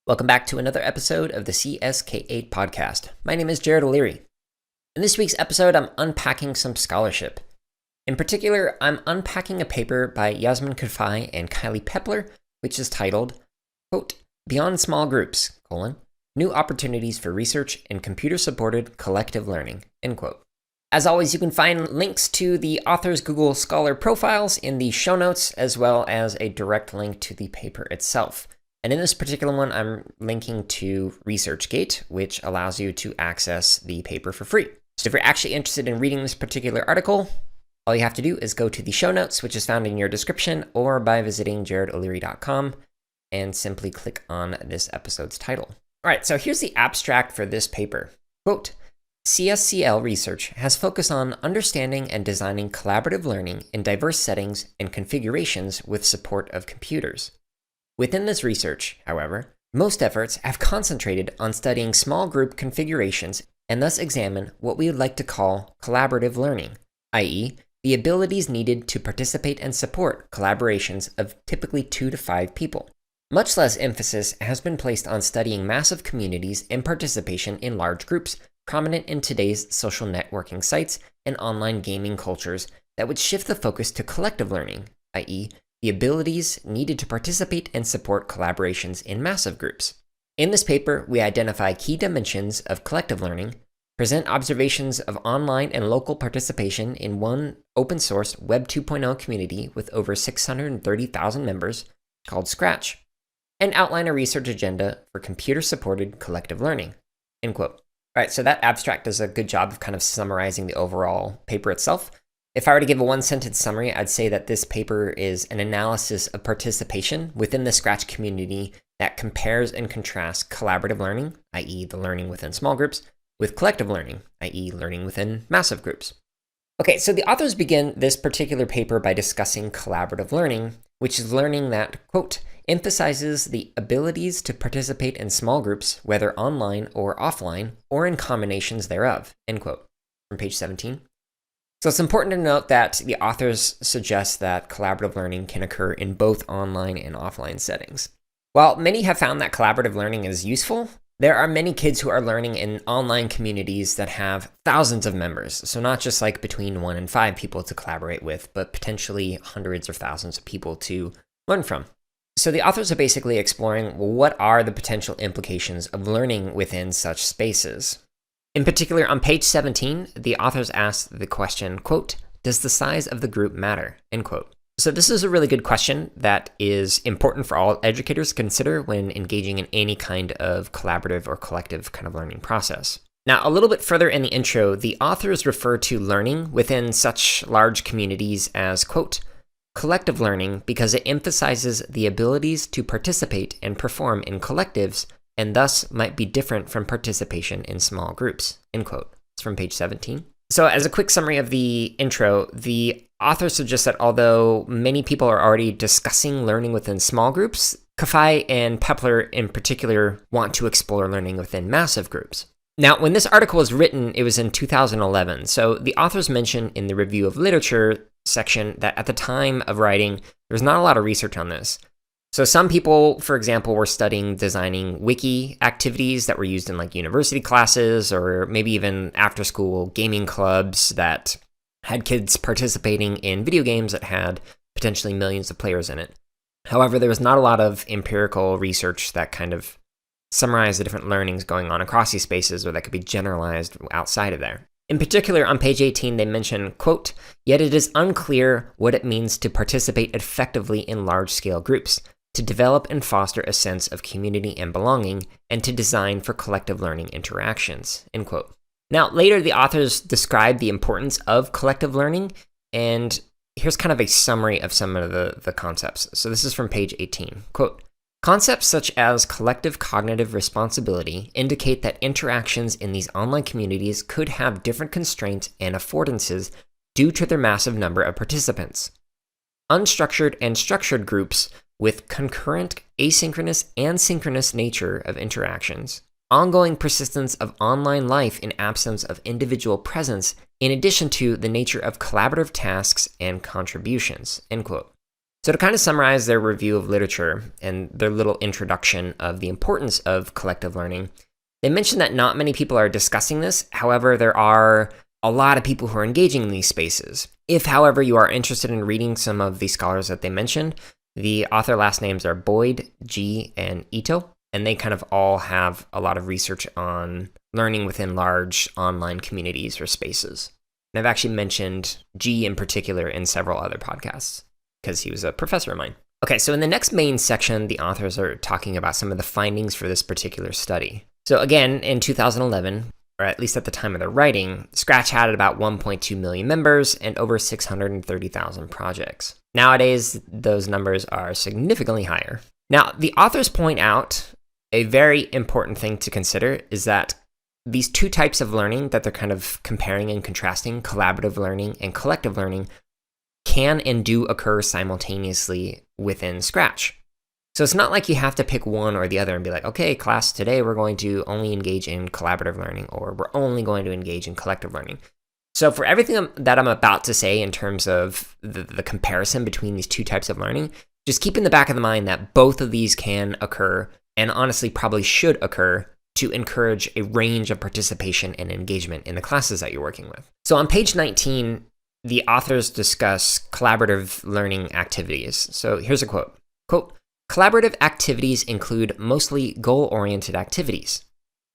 Welcome back to another episode of the CSK8 podcast. My name is Jared O'Leary. In this week's episode, I'm unpacking some scholarship. In particular, I'm unpacking a paper by Yasmin Kafai and Kafai Peppler, which is titled, quote, Beyond Small Groups, New Opportunities for Research and Computer-Supported Collective Learning, end quote. As always, you can find links to the author's Google Scholar profiles in the show notes, as well as a direct link to the paper itself. And in this particular one, I'm linking to ResearchGate, which allows you to access the paper for free. So if you're actually interested in reading this particular article, all you have to do is go to the show notes, which is found in your description, or by visiting jaredoleary.com and simply click on this episode's title. All right, so here's the abstract for this paper. Quote, CSCL research has focused on understanding and designing collaborative learning in diverse settings and configurations with support of computers. Within this research, however, most efforts have concentrated on studying small group configurations and thus examine what we would like to call collaborative learning, i.e., the abilities needed to participate and support collaborations of typically 2 to 5 people. Much less emphasis has been placed on studying massive communities and participation in large groups, prominent in today's social networking sites and online gaming cultures that would shift the focus to collective learning, i.e., the abilities needed to participate and support collaborations in massive groups. In this paper, we identify key dimensions of collective learning, present observations of online and local participation in one open-source Web 2.0 community with over 630,000 members called Scratch, and outline a research agenda for computer-supported collective learning, end quote. All right, so that abstract does a good job of kind of summarizing the overall paper itself. If I were to give a one-sentence summary, I'd say that this paper is an analysis of participation within the Scratch community that compares and contrasts collaborative learning, i.e. the learning within small groups, with collective learning, i.e. learning within massive groups. Okay, so the authors begin this particular paper by discussing collaborative learning, which is learning that, quote, emphasizes the abilities to participate in small groups, whether online or offline, or in combinations thereof, end quote, from page 17. So it's important to note that the authors suggest that collaborative learning can occur in both online and offline settings. While many have found that collaborative learning is useful, there are many kids who are learning in online communities that have thousands of members. So not just like between 1 and 5 people to collaborate with, but potentially hundreds or thousands of people to learn from. So the authors are basically exploring what are the potential implications of learning within such spaces. In particular, on page 17, the authors ask the question, quote, does the size of the group matter, end quote. So this is a really good question that is important for all educators to consider when engaging in any kind of collaborative or collective kind of learning process. Now, a little bit further in the intro, the authors refer to learning within such large communities as, quote, collective learning because it emphasizes the abilities to participate and perform in collectives and thus might be different from participation in small groups, end quote. It's from page 17. So as a quick summary of the intro, the author suggests that although many people are already discussing learning within small groups, Kafai and Peppler in particular want to explore learning within massive groups. Now, when this article was written, it was in 2011. So the authors mention in the review of literature section that at the time of writing, there was not a lot of research on this. So some people, for example, were studying designing wiki activities that were used in like university classes or maybe even after school gaming clubs that had kids participating in video games that had potentially millions of players in it. However, there was not a lot of empirical research that kind of summarized the different learnings going on across these spaces or that could be generalized outside of there. In particular, on page 18, they mention, quote, yet it is unclear what it means to participate effectively in large-scale groups, to develop and foster a sense of community and belonging, and to design for collective learning interactions, end quote. Now, later, the authors describe the importance of collective learning, and here's kind of a summary of some of the concepts. So this is from page 18, quote, concepts such as collective cognitive responsibility indicate that interactions in these online communities could have different constraints and affordances due to their massive number of participants. Unstructured and structured groups with concurrent, asynchronous, and synchronous nature of interactions, ongoing persistence of online life in absence of individual presence, in addition to the nature of collaborative tasks and contributions, end quote. So to kind of summarize their review of literature and their little introduction of the importance of collective learning, they mentioned that not many people are discussing this. However, there are a lot of people who are engaging in these spaces. If, however, you are interested in reading some of the scholars that they mentioned, the author last names are Boyd, G, and Ito, and they kind of all have a lot of research on learning within large online communities or spaces. And I've actually mentioned G in particular in several other podcasts because he was a professor of mine. Okay, so in the next main section, the authors are talking about some of the findings for this particular study. So again, in 2011, or at least at the time of their writing, Scratch had about 1.2 million members and over 630,000 projects. Nowadays, those numbers are significantly higher. Now, the authors point out a very important thing to consider is that these two types of learning that they're kind of comparing and contrasting, collaborative learning and collective learning, can and do occur simultaneously within Scratch. So it's not like you have to pick one or the other and be like, okay, class, today we're going to only engage in collaborative learning, or we're only going to engage in collective learning. So for everything that I'm about to say in terms of the comparison between these two types of learning, just keep in the back of the mind that both of these can occur, and honestly probably should occur, to encourage a range of participation and engagement in the classes that you're working with. So on page 19, the authors discuss collaborative learning activities. So here's a quote. Quote, "Collaborative activities include mostly goal-oriented activities.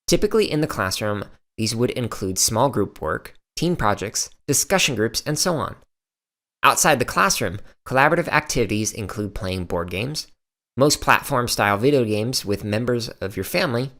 Typically in the classroom, these would include small group work, team projects, discussion groups, and so on. Outside the classroom, collaborative activities include playing board games, most platform-style video games with members of your family,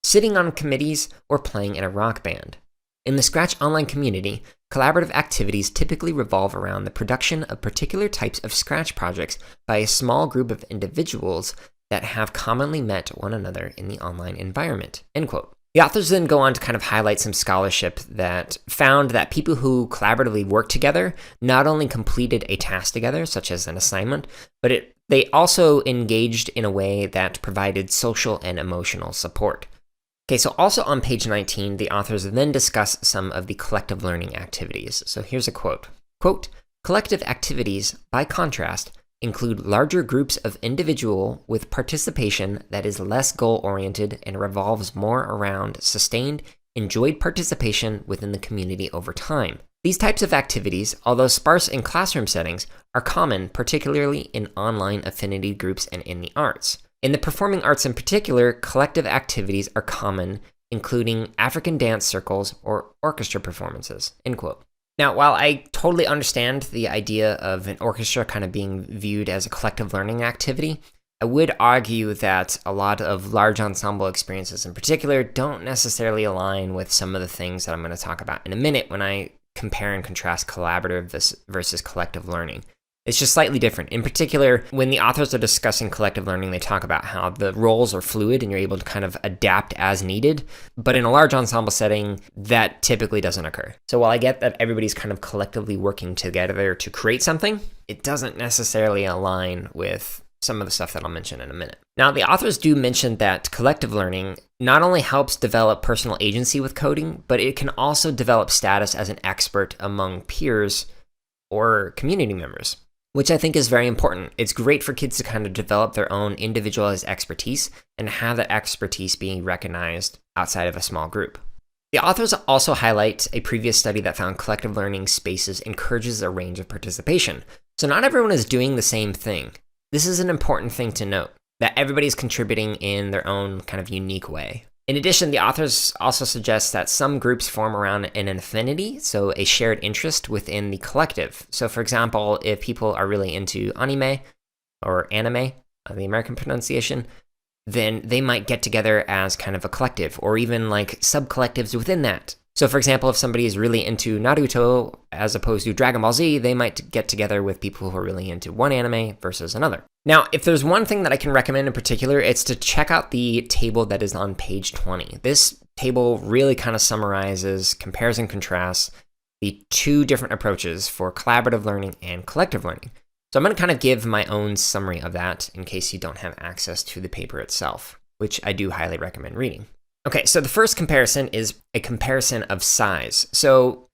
sitting on committees, or playing in a rock band. In the Scratch online community, collaborative activities typically revolve around the production of particular types of Scratch projects by a small group of individuals that have commonly met one another in the online environment." End quote. The authors then go on to kind of highlight some scholarship that found that people who collaboratively worked together not only completed a task together, such as an assignment, but they also engaged in a way that provided social and emotional support. Okay, so also on page 19, the authors then discuss some of the collective learning activities. So here's a quote. Quote, "Collective activities, by contrast, include larger groups of individual with participation that is less goal-oriented and revolves more around sustained, enjoyed participation within the community over time. These types of activities, although sparse in classroom settings, are common, particularly in online affinity groups and in the arts. In the performing arts in particular, collective activities are common, including African dance circles or orchestra performances." End quote. Now, while I totally understand the idea of an orchestra kind of being viewed as a collective learning activity, I would argue that a lot of large ensemble experiences in particular don't necessarily align with some of the things that I'm going to talk about in a minute when I compare and contrast collaborative versus collective learning. It's just slightly different. In particular, when the authors are discussing collective learning, they talk about how the roles are fluid and you're able to kind of adapt as needed. But in a large ensemble setting, that typically doesn't occur. So while I get that everybody's kind of collectively working together to create something, it doesn't necessarily align with some of the stuff that I'll mention in a minute. Now, the authors do mention that collective learning not only helps develop personal agency with coding, but it can also develop status as an expert among peers or community members, which I think is very important. It's great for kids to kind of develop their own individualized expertise and have that expertise being recognized outside of a small group. The authors also highlight a previous study that found collective learning spaces encourages a range of participation. So not everyone is doing the same thing. This is an important thing to note, that everybody's contributing in their own kind of unique way. In addition, the authors also suggest that some groups form around an affinity, so a shared interest within the collective. So for example, if people are really into anime, the American pronunciation, then they might get together as kind of a collective, or even like sub-collectives within that. So for example, if somebody is really into Naruto as opposed to Dragon Ball Z, they might get together with people who are really into one anime versus another. Now, if there's one thing that I can recommend in particular, it's to check out the table that is on page 20. This table really kind of summarizes, compares and contrasts the two different approaches for collaborative learning and collective learning. So I'm going to kind of give my own summary of that in case you don't have access to the paper itself, which I do highly recommend reading. Okay, so the first comparison is a comparison of size. So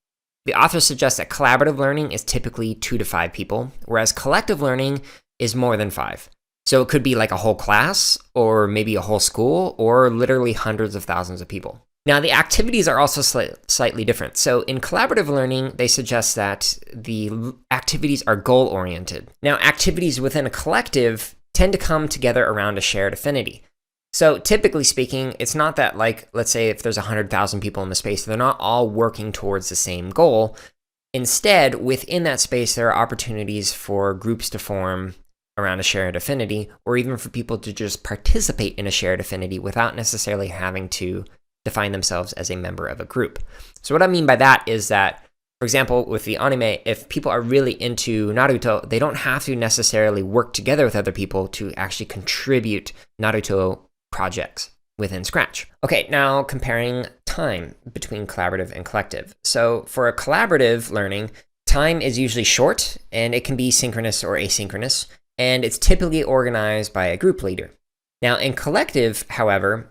the author suggests that collaborative learning is typically 2 to 5 people, whereas collective learning is more than 5. So it could be like a whole class, or maybe a whole school, or literally hundreds of thousands of people. Now, the activities are also slightly different. So in collaborative learning, they suggest that the activities are goal-oriented. Now, activities within a collective tend to come together around a shared affinity. So typically speaking, it's not that, like, let's say if there's 100,000 people in the space, they're not all working towards the same goal. Instead, within that space, there are opportunities for groups to form around a shared affinity, or even for people to just participate in a shared affinity without necessarily having to define themselves as a member of a group. So what I mean by that is that, for example, with the anime, if people are really into Naruto, they don't have to necessarily work together with other people to actually contribute Naruto projects within Scratch. Okay, now comparing time between collaborative and collective. So for a collaborative learning, time is usually short, and it can be synchronous or asynchronous, and it's typically organized by a group leader. Now in collective, however,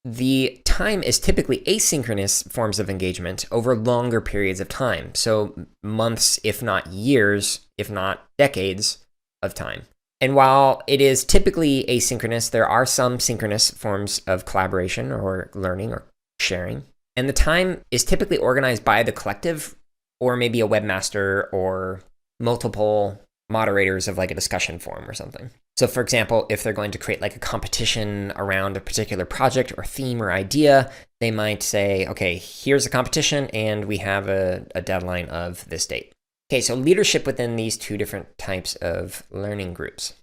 the time is typically asynchronous forms of engagement over longer periods of time. So months, if not years, if not decades of time. And while it is typically asynchronous, there are some synchronous forms of collaboration or learning or sharing. And the time is typically organized by the collective, or maybe a webmaster or multiple moderators of like a discussion forum or something. So for example, if they're going to create like a competition around a particular project or theme or idea, they might say, okay, here's a competition and we have a deadline of this date. Okay, so leadership within these two different types of learning groups.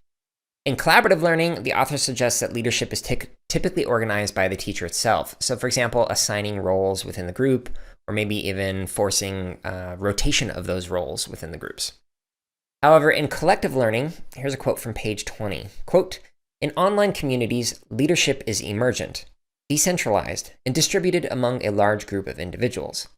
In collaborative learning, the author suggests that leadership is typically organized by the teacher itself. So for example, assigning roles within the group, or maybe even forcing rotation of those roles within the groups. However, in collective learning, here's a quote from page 20. Quote, "In online communities, leadership is emergent, decentralized, and distributed among a large group of individuals.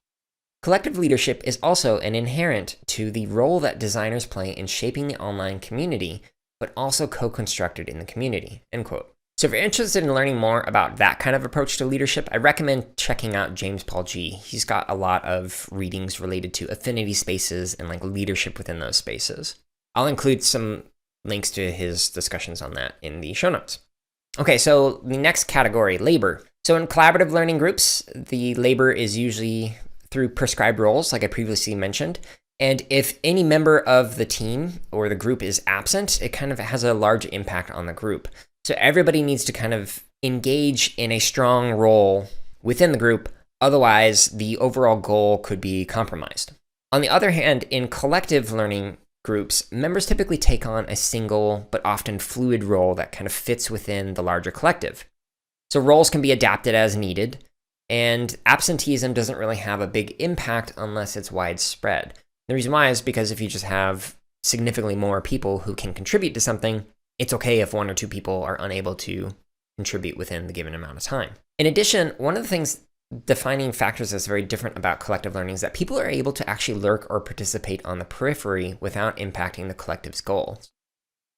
Collective leadership is also an inherent to the role that designers play in shaping the online community, but also co-constructed in the community." End quote. So if you're interested in learning more about that kind of approach to leadership, I recommend checking out James Paul G. He's got a lot of readings related to affinity spaces and like leadership within those spaces. I'll include some links to his discussions on that in the show notes. Okay, so the next category, labor. So in collaborative learning groups, the labor is usually through prescribed roles, like I previously mentioned. And if any member of the team or the group is absent, it kind of has a large impact on the group. So everybody needs to kind of engage in a strong role within the group, otherwise the overall goal could be compromised. On the other hand, in collective learning groups, members typically take on a single but often fluid role that kind of fits within the larger collective. So roles can be adapted as needed, and absenteeism doesn't really have a big impact unless it's widespread. The reason why is because if you just have significantly more people who can contribute to something, it's okay if one or two people are unable to contribute within the given amount of time. In addition, one of the things defining factors that's very different about collective learning is that people are able to actually lurk or participate on the periphery without impacting the collective's goals.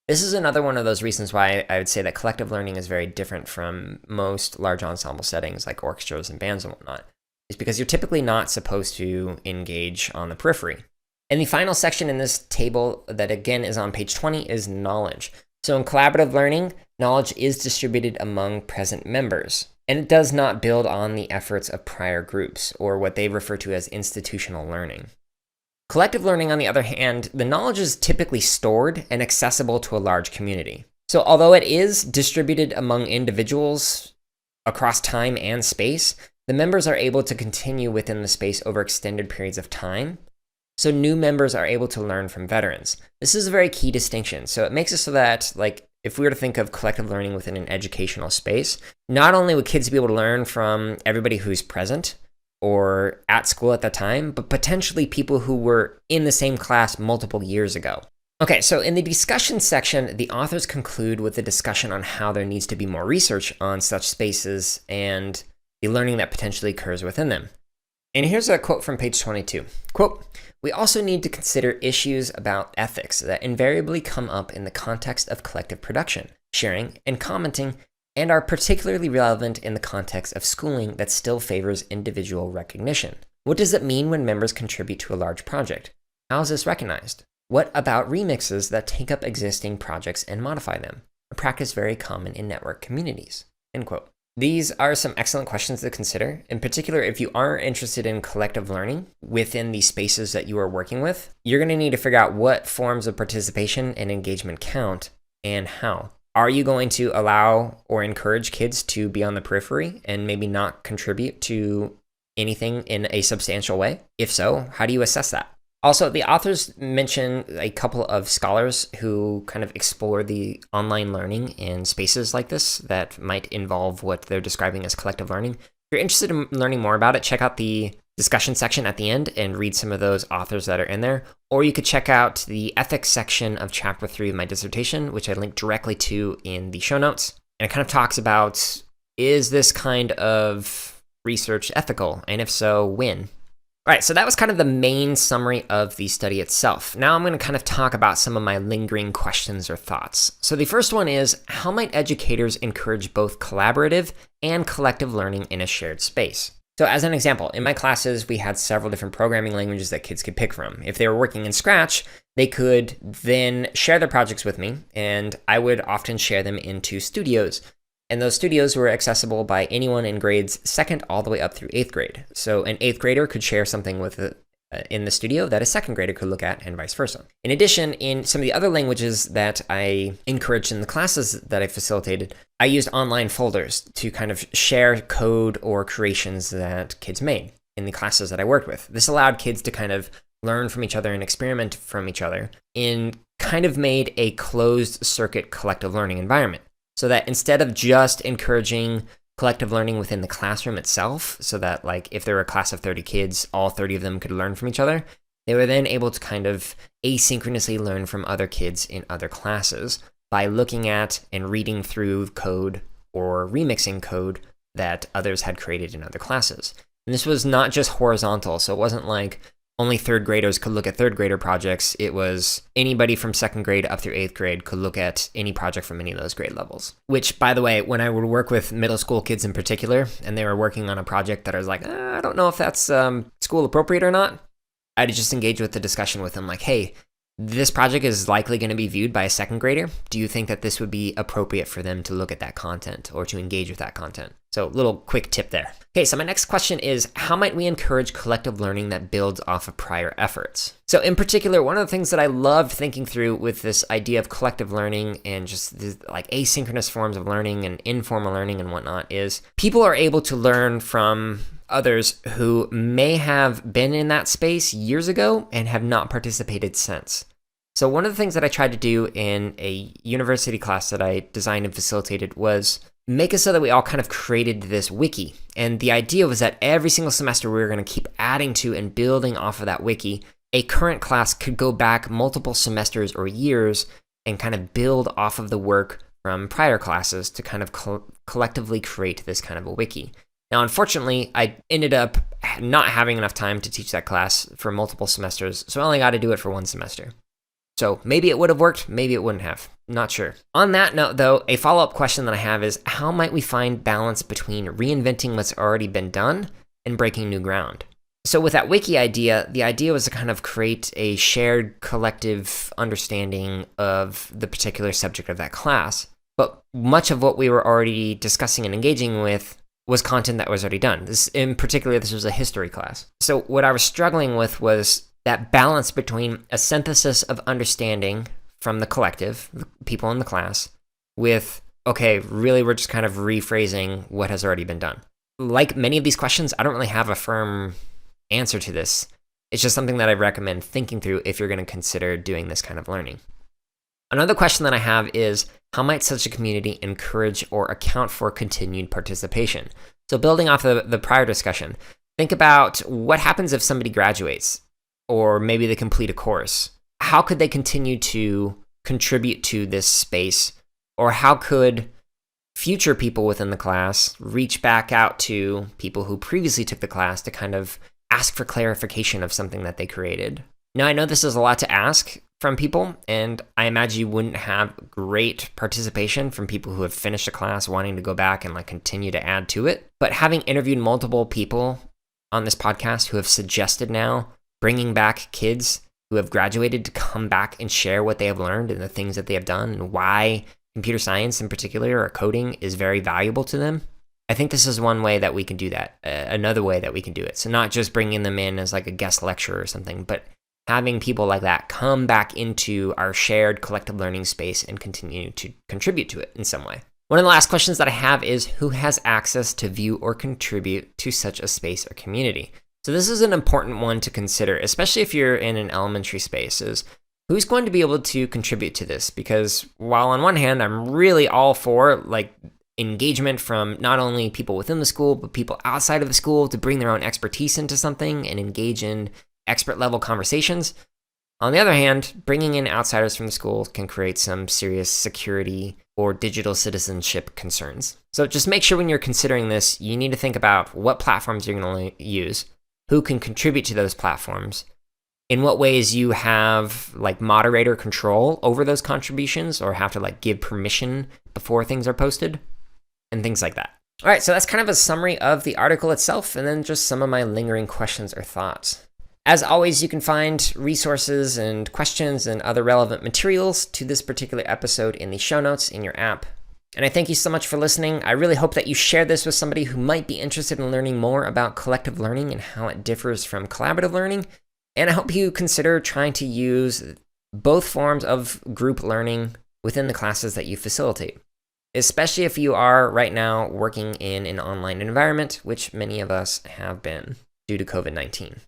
This is another one of those reasons why I would say that collective learning is very different from most large ensemble settings like orchestras and bands and whatnot. It's because you're typically not supposed to engage on the periphery. And the final section in this table that again is on page 20 is knowledge. So in collaborative learning, knowledge is distributed among present members, and it does not build on the efforts of prior groups, or what they refer to as institutional learning. Collective learning, on the other hand, the knowledge is typically stored and accessible to a large community. So although it is distributed among individuals across time and space, the members are able to continue within the space over extended periods of time. So new members are able to learn from veterans. This is a very key distinction. So it makes it so that, like, if we were to think of collective learning within an educational space, not only would kids be able to learn from everybody who's present or at school at that time, but potentially people who were in the same class multiple years ago. Okay, so in the discussion section, the authors conclude with a discussion on how there needs to be more research on such spaces and the learning that potentially occurs within them. And here's a quote from page 22. Quote, "We also need to consider issues about ethics that invariably come up in the context of collective production, sharing, and commenting, and are particularly relevant in the context of schooling that still favors individual recognition. What does it mean when members contribute to a large project? How is this recognized? What about remixes that take up existing projects and modify them? A practice very common in network communities. End quote. These are some excellent questions to consider. In particular, if you are interested in collective learning within the spaces that you are working with, you're going to need to figure out what forms of participation and engagement count and how. Are you going to allow or encourage kids to be on the periphery and maybe not contribute to anything in a substantial way? If so, how do you assess that? Also, the authors mention a couple of scholars who kind of explore the online learning in spaces like this that might involve what they're describing as collective learning. If you're interested in learning more about it, check out the discussion section at the end and read some of those authors that are in there. Or you could check out the ethics section of chapter 3 of my dissertation, which I link directly to in the show notes. And it kind of talks about, is this kind of research ethical? And if so, when? All right, so that was kind of the main summary of the study itself. Now I'm going to kind of talk about some of my lingering questions or thoughts. So the first one is, how might educators encourage both collaborative and collective learning in a shared space? So as an example, in my classes, we had several different programming languages that kids could pick from. If they were working in Scratch, they could then share their projects with me, and I would often share them into studios. And those studios were accessible by anyone in grades 2nd all the way up through 8th grade. So an 8th grader could share something with in the studio that a 2nd grader could look at, and vice versa. In addition, in some of the other languages that I encouraged in the classes that I facilitated, I used online folders to kind of share code or creations that kids made in the classes that I worked with. This allowed kids to kind of learn from each other and experiment from each other in kind of made a closed circuit collective learning environment. So that instead of just encouraging collective learning within the classroom itself, so that like if there were a class of 30 kids, all 30 of them could learn from each other, they were then able to kind of asynchronously learn from other kids in other classes by looking at and reading through code or remixing code that others had created in other classes. And this was not just horizontal, so it wasn't like only 3rd graders could look at 3rd grader projects. It was anybody from 2nd grade up through 8th grade could look at any project from any of those grade levels. Which, by the way, when I would work with middle school kids in particular, and they were working on a project that I was like, I don't know if that's school appropriate or not, I'd just engage with the discussion with them like, hey, this project is likely going to be viewed by a 2nd grader. Do you think that this would be appropriate for them to look at that content or to engage with that content? So little quick tip there. Okay, so my next question is, how might we encourage collective learning that builds off of prior efforts? So in particular, one of the things that I loved thinking through with this idea of collective learning and just this, like asynchronous forms of learning and informal learning and whatnot is people are able to learn from others who may have been in that space years ago and have not participated since. So one of the things that I tried to do in a university class that I designed and facilitated was make it so that we all kind of created this wiki. And the idea was that every single semester we were going to keep adding to and building off of that wiki. A current class could go back multiple semesters or years and kind of build off of the work from prior classes to kind of collectively create this kind of a wiki. Now, unfortunately, I ended up not having enough time to teach that class for multiple semesters, so I only got to do it for one semester. So maybe it would have worked, maybe it wouldn't have. Not sure. On that note, though, a follow-up question that I have is, how might we find balance between reinventing what's already been done and breaking new ground? So with that wiki idea, the idea was to kind of create a shared collective understanding of the particular subject of that class. But much of what we were already discussing and engaging with was content that was already done. In particular, this was a history class. So what I was struggling with was that balance between a synthesis of understanding from the collective, the people in the class, with, okay, really we're just kind of rephrasing what has already been done. Like many of these questions, I don't really have a firm answer to this. It's just something that I recommend thinking through if you're going to consider doing this kind of learning. Another question that I have is, how might such a community encourage or account for continued participation? So building off the prior discussion, think about what happens if somebody graduates, or maybe they complete a course. How could they continue to contribute to this space? Or how could future people within the class reach back out to people who previously took the class to kind of ask for clarification of something that they created? Now, I know this is a lot to ask from people, and I imagine you wouldn't have great participation from people who have finished a class wanting to go back and continue to add to it. But having interviewed multiple people on this podcast who have suggested now bringing back kids who have graduated to come back and share what they have learned and the things that they have done and why computer science in particular or coding is very valuable to them. I think this is one way that we can do that, another way that we can do it. So not just bringing them in as like a guest lecturer or something, but having people like that come back into our shared collective learning space and continue to contribute to it in some way. One of the last questions that I have is who has access to view or contribute to such a space or community? So this is an important one to consider, especially if you're in an elementary space, is who's going to be able to contribute to this? Because while on one hand, I'm really all for like engagement from not only people within the school, but people outside of the school to bring their own expertise into something and engage in expert level conversations. On the other hand, bringing in outsiders from the school can create some serious security or digital citizenship concerns. So just make sure when you're considering this, you need to think about what platforms you're going to use, who can contribute to those platforms, in what ways you have like moderator control over those contributions or have to like give permission before things are posted, and things like that. All right, so that's kind of a summary of the article itself, and then just some of my lingering questions or thoughts. As always, you can find resources and questions and other relevant materials to this particular episode in the show notes in your app. And I thank you so much for listening. I really hope that you share this with somebody who might be interested in learning more about collective learning and how it differs from collaborative learning. And I hope you consider trying to use both forms of group learning within the classes that you facilitate, especially if you are right now working in an online environment, which many of us have been due to COVID-19.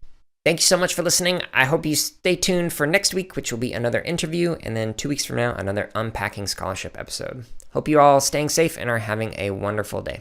Thank you so much for listening. I hope you stay tuned for next week, which will be another interview, and then 2 weeks from now, another Unpacking Scholarship episode. Hope you're all staying safe and are having a wonderful day.